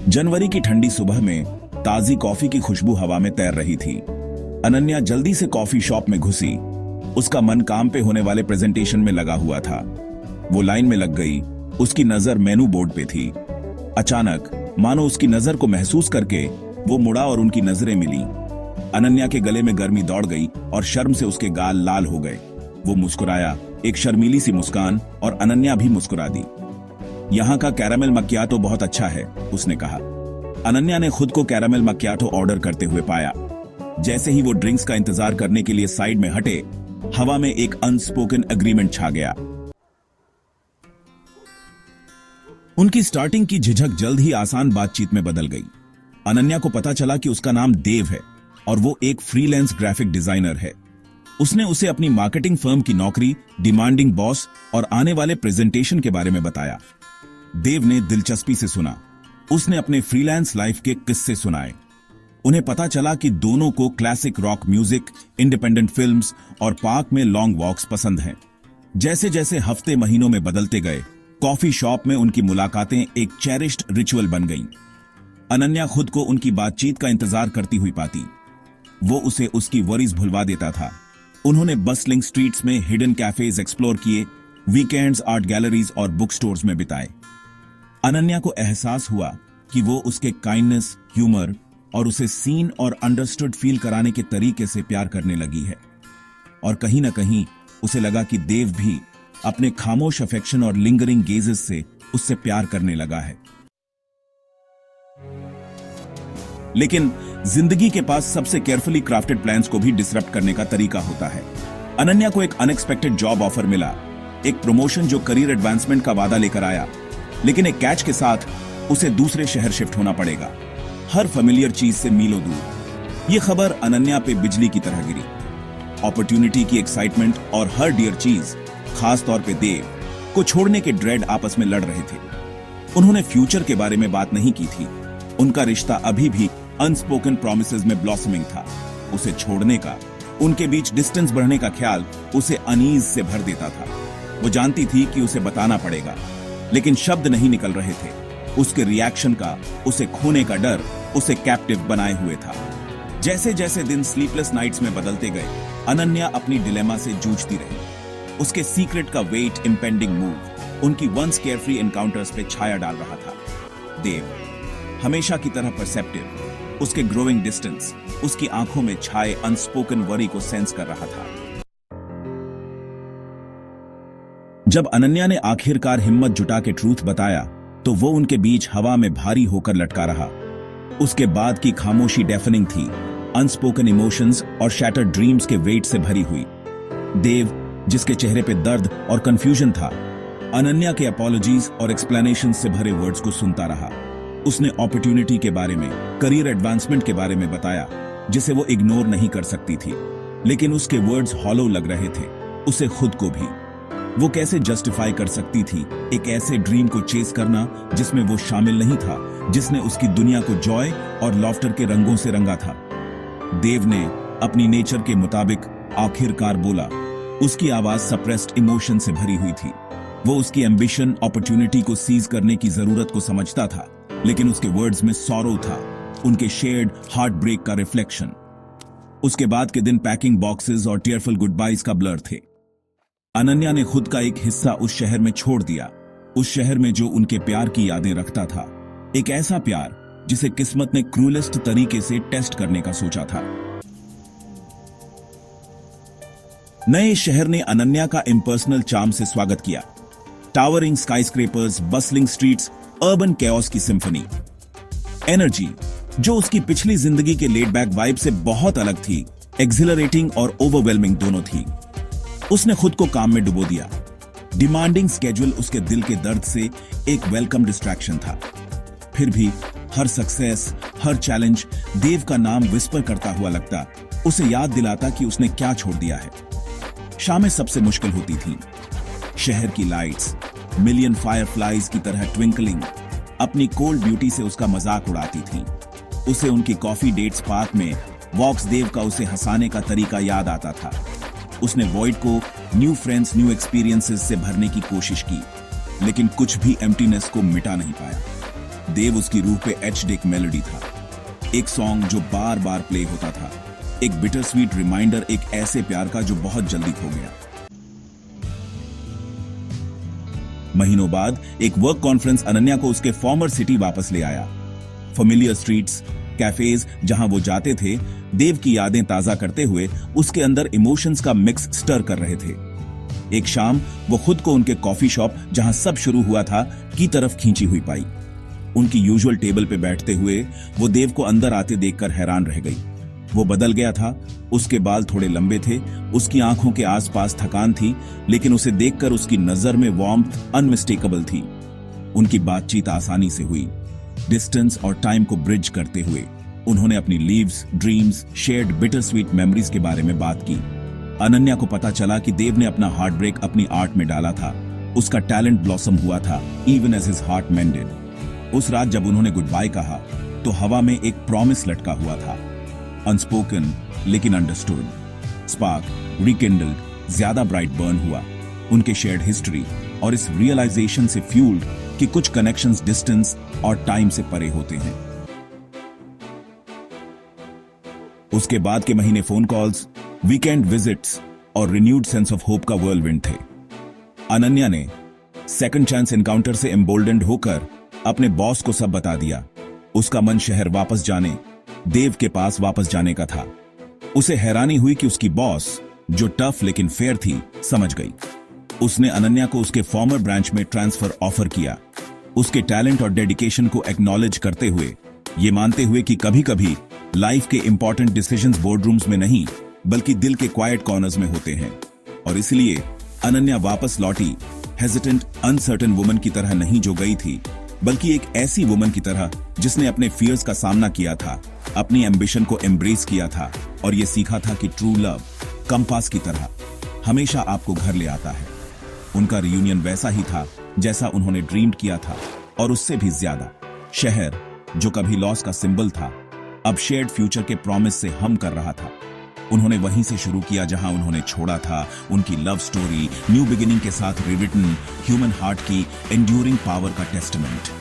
जनवरी की ठंडी सुबह में ताजी कॉफी की खुशबू हवा में तैर रही थी। अनन्या जल्दी से कॉफी शॉप में घुसी। उसका मन काम पे होने वाले प्रेजेंटेशन में लगा हुआ था। वो लाइन में लग गई। उसकी नजर मेनू बोर्ड पे थी। अचानक मानो उसकी नजर को महसूस करके वो मुड़ा और उनकी नजरें मिली। अनन्या के गले में गर्मी दौड़ गई और शर्म से उसके गाल लाल हो गए। वो मुस्कुराया, एक शर्मीली सी मुस्कान, और अनन्या भी मुस्कुरा दी। यहाँ का कैरामेल मक्याटो बहुत अच्छा है, उसने कहा। अनन्या ने खुद को कैरामेल मक्याटो ऑर्डर करते हुए पाया। जैसे ही वो ड्रिंक्स का इंतजार करने के लिए साइड में हटे, हवा में एक अनस्पोकन एग्रीमेंट छा गया। उनकी स्टार्टिंग की झिझक जल्द ही आसान बातचीत में बदल गई। अनन्या को पता चला कि उसका नाम देव है और वो एक फ्रीलांस ग्राफिक डिजाइनर है। उसने उसे अपनी मार्केटिंग फर्म की नौकरी, डिमांडिंग बॉस और आने वाले प्रेजेंटेशन के बारे में बताया। देव ने दिलचस्पी से सुना। उसने अपने फ्रीलांस लाइफ के किस्से सुनाए। उन्हें पता चला कि दोनों को classic rock music, independent films और पार्क में लॉन्ग वॉक्स पसंद हैं। जैसे जैसे हफ्ते महीनों में बदलते गए, कॉफी शॉप में उनकी मुलाकातें एक चेरिश्ड रिचुअल बन गईं। अनन्या खुद को उनकी बातचीत का इंतजार करती हुई पाती। वो उसे उसकी वरीज भुलवा देता था। उन्होंने बस्लिंग स्ट्रीट्स में हिडन कैफेज एक्सप्लोर किए, वीकेंड्स आर्ट गैलरीज और बुक स्टोर्स में बिताए। अनन्या को एहसास हुआ कि वो उसके काइंडनेस, ह्यूमर और उसे सीन और अंडरस्टूड फील कराने के तरीके से प्यार करने लगी है। और कहीं ना कहीं उसे लगा कि देव भी अपने खामोश अफेक्शन और लिंगरिंग गेजेस से उससे प्यार करने लगा है। लेकिन जिंदगी के पास सबसे केयरफुली क्राफ्टेड प्लान्स को भी डिसरप्ट करने का तरीका होता है। अनन्या को एक अनएक्सपेक्टेड जॉब ऑफर मिला, एक प्रमोशन जो करियर एडवांसमेंट का वादा लेकर आया। लेकिन एक कैच के साथ उसे दूसरे शहर शिफ्ट होना पड़ेगा, हर फेमिलियर चीज से मीलों दूर। यह खबर अनन्या पे बिजली की तरह गिरी। अपॉर्चुनिटी की एक्साइटमेंट और हर डियर चीज, खास तौर पे देव को छोड़ने के ड्रेड आपस में लड़ रहे थे। उन्होंने फ्यूचर के बारे में बात नहीं की थी। उनका रिश्ता अभी भी अनस्पोकन प्रॉमिसेस में ब्लॉसमिंग था। उसे छोड़ने का, उनके बीच डिस्टेंस बढ़ने का ख्याल उसे अनीज से भर देता था। वो जानती थी कि उसे बताना पड़ेगा, लेकिन शब्द नहीं निकल रहे थे। उसके रिएक्शन का, उसे खोने का डर उसे कैप्टिव बनाए हुए था। जैसे जैसे दिन स्लीपलेस नाइट्स में बदलते गए, अनन्या अपनी डिलेमा से जूझती रही। उसके सीक्रेट का वेट, इंपेंडिंग मूव उनकी वंस केयरफ्री एनकाउंटर्स पे छाया डाल रहा था। देव हमेशा की तरह परसेप्टिव, उसके ग्रोइंग डिस्टेंस उसकी आंखों में छाए अनस्पोकन वरी को सेंस कर रहा था। जब अनन्या ने आखिरकार हिम्मत जुटा के ट्रूथ बताया, तो वो उनके बीच हवा में भारी होकर लटका रहा। उसके बाद की खामोशी डेफनिंग थी, अनस्पोकन इमोशंस और शैटर्ड ड्रीम्स के वेट से भरी हुई। देव, जिसके चेहरे पे दर्द और कंफ्यूजन था, अनन्या के अपॉलॉजीज और एक्सप्लेनेशन से भरे वर्ड्स को सुनता रहा। उसने अपॉर्चुनिटी के बारे में, करियर एडवांसमेंट के बारे में बताया, जिसे वो इग्नोर नहीं कर सकती थी। लेकिन उसके वर्ड्स हॉलो लग रहे थे, उसे खुद को भी। वो कैसे जस्टिफाई कर सकती थी एक ऐसे ड्रीम को चेस करना जिसमें वो शामिल नहीं था, जिसने उसकी दुनिया को जॉय और लॉफ्टर के रंगों से रंगा था। देव ने अपनी नेचर के मुताबिक आखिरकार बोला। उसकी आवाज सप्रेस्ड इमोशन से भरी हुई थी। वो उसकी एम्बिशन, अपॉर्चुनिटी को सीज करने की जरूरत को समझता था, लेकिन उसके वर्ड्स में सॉरो था, उनके शेयर्ड हार्ट ब्रेक का रिफ्लेक्शन। उसके बाद के दिन पैकिंग बॉक्सेस और टीयरफुल गुड बाइज का ब्लर थे। अनन्या ने खुद का एक हिस्सा उस शहर में छोड़ दिया, उस शहर में जो उनके प्यार की यादें रखता था। एक ऐसा प्यार जिसे किस्मत ने क्रूलेस्ट तरीके से टेस्ट करने का सोचा था। नए शहर ने अनन्या का इम्पर्सनल चार्म से स्वागत किया। Towering skyscrapers, bustling streets, urban chaos की सिम्फनी। एनर्जी जो उसकी पिछली जिंदगी के लेड बैक वाइब से बहुत अलग थी, एक्सिलरेटिंग और ओवरवेलमिंग दोनों थी। उसने खुद को काम में डुबो दिया। डिमांडिंग स्केड्यूल उसके दिल के दर्द से एक वेलकम डिस्ट्रैक्शन था। फिर भी हर सक्सेस, हर चैलेंज देव का नाम विस्पर करता हुआ लगता, उसे याद दिलाता कि उसने क्या छोड़ दिया है। शामें सबसे मुश्किल होती थीं। शहर की लाइट्स मिलियन फायरफ्लाइज की तरह ट्विंकलिंग अपनी कोल्ड ब्यूटी से उसका मजाक उड़ाती थीं। उसे उनकी कॉफी डेट्स पार्क में वॉक्स, देव का उसे हंसाने का तरीका याद आता था। उसने वॉइड को न्यू फ्रेंड्स, न्यू एक्सपीरियंसेस से भरने की कोशिश की, लेकिन कुछ भी एम्प्टीनेस को मिटा नहीं पाया। देव उसकी रूह पे एच्ड एक मेलोडी था, एक सॉन्ग जो बार बार प्ले होता था, एक बिटर स्वीट रिमाइंडर एक ऐसे प्यार का जो बहुत जल्दी खो गया। महीनों बाद एक वर्क कॉन्फ्रेंस अनन्या को उसके फॉर्मर सिटी वापस ले आया। फेमिलियर स्ट्रीट्स, कैफेज जहां वो जाते थे, देव की यादें ताजा करते हुए उसके अंदर इमोशंस का मिक्स स्टर कर रहे थे। एक शाम वो खुद को उनके कॉफी शॉप जहां सब शुरू हुआ था की तरफ खींची हुई पाई। उनकी यूजुअल टेबल पे बैठते हुए वो देव को अंदर आते देखकर हैरान रह गई। वो बदल गया था, उसके बाल थोड़े लंबे थे, उसकी आंखों के आसपास थकान थी, लेकिन उसे देखकर उसकी नजर में वार्मथ अनमिस्टेकेबल थी। उनकी बातचीत आसानी से हुई, डिस्टेंस और टाइम को ब्रिज करते हुए। उन्होंने अपनी leaves, dreams, shared bitter sweet memories के बारे में बात की। अनन्या को पता चला कि देव ने अपना हार्ट ब्रेक अपनी आर्ट में डाला था। उसका टैलेंट ब्लॉसम हुआ था, even as his heart mended. उस रात जब उन्होंने गुड बाय कहा तो हवा में एक प्रॉमिस लटका हुआ था, अनस्पोकन लेकिन अंडरस्टूड। स्पार्क रिकिंडल्ड, ज्यादा ब्राइट बर्न हुआ। उनके शेयर्ड हिस्ट्री और इस रियलाइजेशन से फ्यूल्ड कि कुछ कनेक्शंस डिस्टेंस और टाइम से परे होते हैं। उसके बाद के महीने फोन कॉल्स, वीकेंड विजिट्स और रिन्यूड सेंस ऑफ होप का व्हर्लविंड थे। अनन्या ने सेकंड चांस एनकाउंटर से एम्बोल्डेंड होकर अपने बॉस को सब बता दिया। उसका मन शहर वापस जाने, देव के पास वापस जाने का था। उसे हैरानी हुई कि उसकी बॉस, जो टफ लेकिन फेयर थी, समझ गई। उसने अनन्या को उसके फॉर्मर ब्रांच में ट्रांसफर ऑफर किया, उसके टैलेंट और डेडिकेशन को एक्नॉलेज करते हुए, ये मानते हुए कि कभी-कभी लाइफ के इंपॉर्टेंट डिसीजंस बोर्डरूम्स में नहीं बल्कि दिल के क्वाइट कॉर्नर्स में होते हैं। और इसलिए अनन्या वापस लौटी, हेजिटेंट, अनसर्टेन वुमन की तरह नहीं जो गई थी, बल्कि एक ऐसी वुमन की तरह जिसने अपने फियर्स का सामना किया था, अपनी एम्बिशन को एम्ब्रेस किया था और ये सीखा था कि ट्रू लव कंपास की तरह हमेशा आपको घर ले आता है। उनका रियूनियन वैसा ही था जैसा उन्होंने ड्रीम्ड किया था, और उससे भी ज्यादा। शहर जो कभी लॉस का सिंबल था, अब शेयर्ड फ्यूचर के प्रॉमिस से हम कर रहा था। उन्होंने वहीं से शुरू किया जहां उन्होंने छोड़ा था। उनकी लव स्टोरी न्यू बिगिनिंग के साथ रिरिटन, ह्यूमन हार्ट की एंड्यूरिंग पावर का टेस्टमेंट।